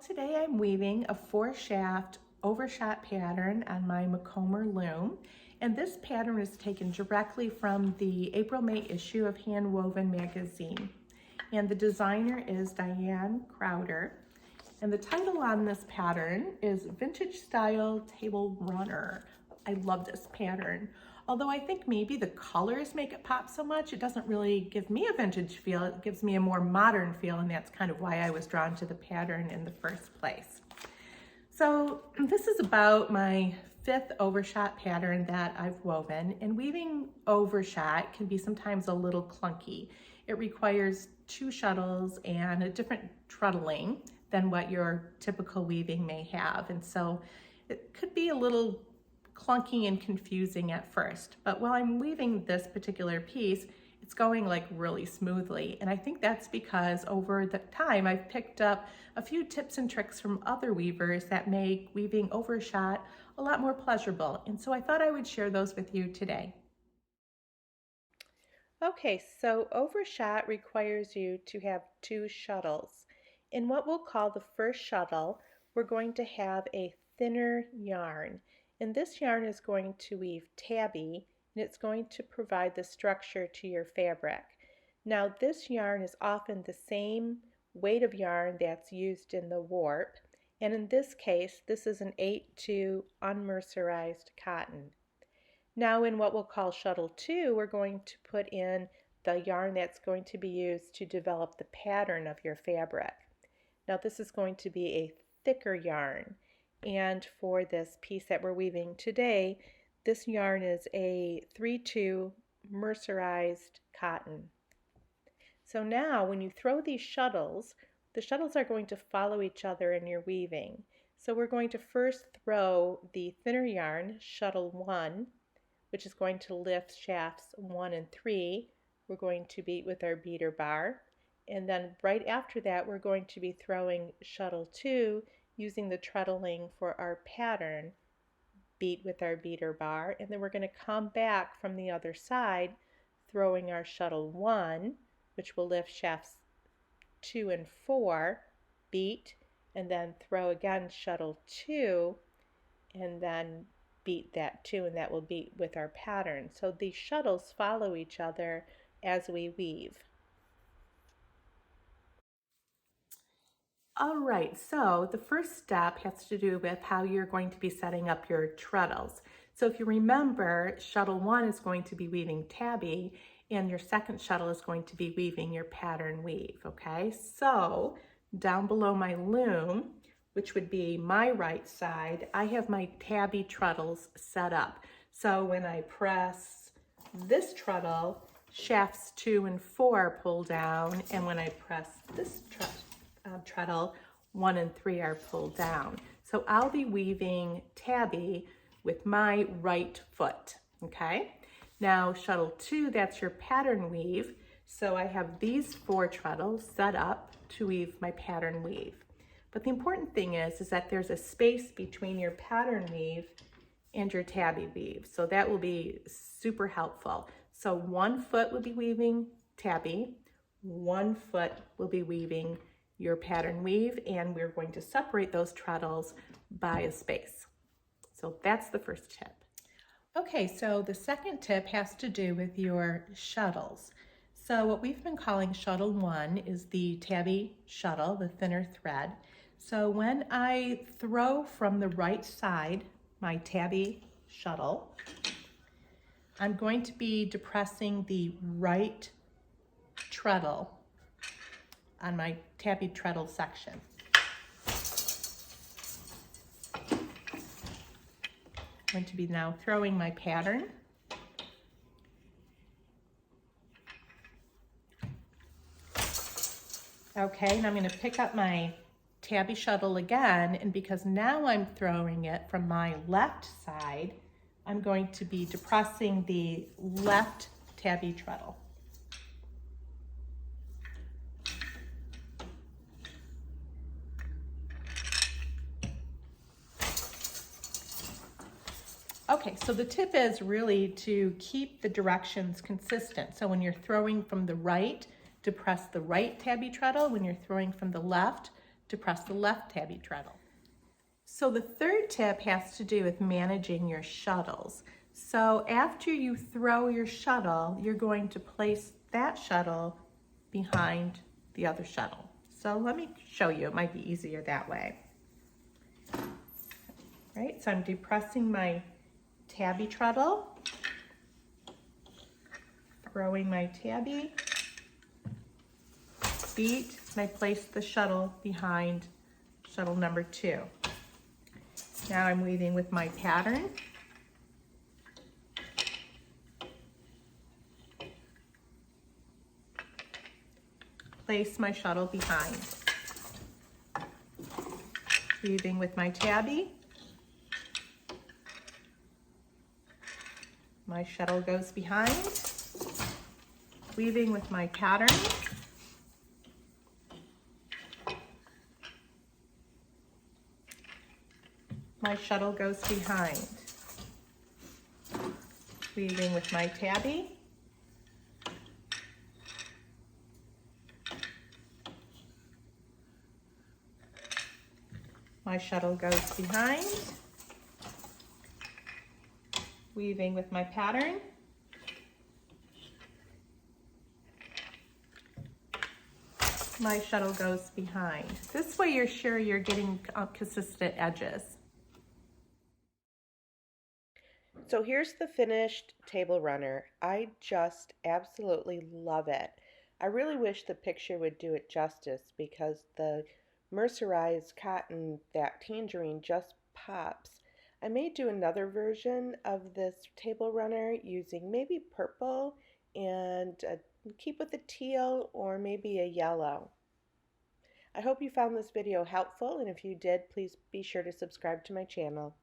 Today I'm weaving a 4-shaft overshot pattern on my Macomer loom, and this pattern is taken directly from the April-May issue of Hand Woven magazine, and the designer is Diane Crowder, and the title on this pattern is Vintage Style Table Runner. I love this pattern. Although I think maybe the colors make it pop so much, it doesn't really give me a vintage feel, it gives me a more modern feel, and that's kind of why I was drawn to the pattern in the first place. So this is about my 5th overshot pattern that I've woven, and weaving overshot can be sometimes a little clunky. It requires 2 shuttles and a different treadling than what your typical weaving may have, and so it could be a little clunky and confusing at first, but while I'm weaving this particular piece, it's going like really smoothly. And I think that's because over the time I've picked up a few tips and tricks from other weavers that make weaving overshot a lot more pleasurable. And so I thought I would share those with you today. Okay, so overshot requires you to have 2 shuttles. In what we'll call the first shuttle, we're going to have a thinner yarn. And this yarn is going to weave tabby, and it's going to provide the structure to your fabric. Now this yarn is often the same weight of yarn that's used in the warp, and in this case this is an 8-2 unmercerized cotton. Now in what we'll call shuttle 2, we're going to put in the yarn that's going to be used to develop the pattern of your fabric. Now this is going to be a thicker yarn. And for this piece that we're weaving today, this yarn is a 3-2 mercerized cotton. So now when you throw these shuttles, the shuttles are going to follow each other in your weaving. So we're going to first throw the thinner yarn, shuttle 1, which is going to lift shafts 1 and 3. We're going to beat with our beater bar. And then right after that, we're going to be throwing shuttle 2, using the treadling for our pattern, beat with our beater bar, and then we're going to come back from the other side throwing our shuttle 1, which will lift shafts 2 and 4, beat, and then throw again shuttle 2, and then beat that 2, and that will beat with our pattern. So these shuttles follow each other as we weave. All right, so the first step has to do with how you're going to be setting up your treadles. So if you remember, shuttle 1 is going to be weaving tabby, and your second shuttle is going to be weaving your pattern weave, okay? So down below my loom, which would be my right side, I have my tabby treadles set up. So when I press this treadle, shafts 2 and 4 pull down, and when I press this treadle, 1 and 3 are pulled down. So I'll be weaving tabby with my right foot, okay? Now shuttle 2, that's your pattern weave. So I have these 4 treadles set up to weave my pattern weave. But the important thing is that there's a space between your pattern weave and your tabby weave. So that will be super helpful. So 1 foot will be weaving tabby, 1 foot will be weaving your pattern weave, and we're going to separate those treadles by a space. So that's the first tip. Okay, so the second tip has to do with your shuttles. So what we've been calling shuttle 1 is the tabby shuttle, the thinner thread. So when I throw from the right side my tabby shuttle, I'm going to be depressing the right treadle on my tabby treadle section. I'm going to be now throwing my pattern. Okay, and I'm going to pick up my tabby shuttle again, and because now I'm throwing it from my left side, I'm going to be depressing the left tabby treadle. Okay, so the tip is really to keep the directions consistent. So when you're throwing from the right, depress the right tabby treadle. When you're throwing from the left, to press the left tabby treadle. So the third tip has to do with managing your shuttles. So after you throw your shuttle, you're going to place that shuttle behind the other shuttle. So let me show you, it might be easier that way. All right, so I'm depressing my tabby treadle, throwing my tabby, feet, and I place the shuttle behind shuttle number 2. Now I'm weaving with my pattern. Place my shuttle behind. Weaving with my tabby. My shuttle goes behind. Weaving with my pattern. My shuttle goes behind. Weaving with my tabby. My shuttle goes behind. Weaving with my pattern. My shuttle goes behind. This way you're sure you're getting consistent edges. So here's the finished table runner. I just absolutely love it. I really wish the picture would do it justice because the mercerized cotton, that tangerine, just pops. I may do another version of this table runner using maybe purple and keep with a teal or maybe a yellow. I hope you found this video helpful, and if you did, please be sure to subscribe to my channel.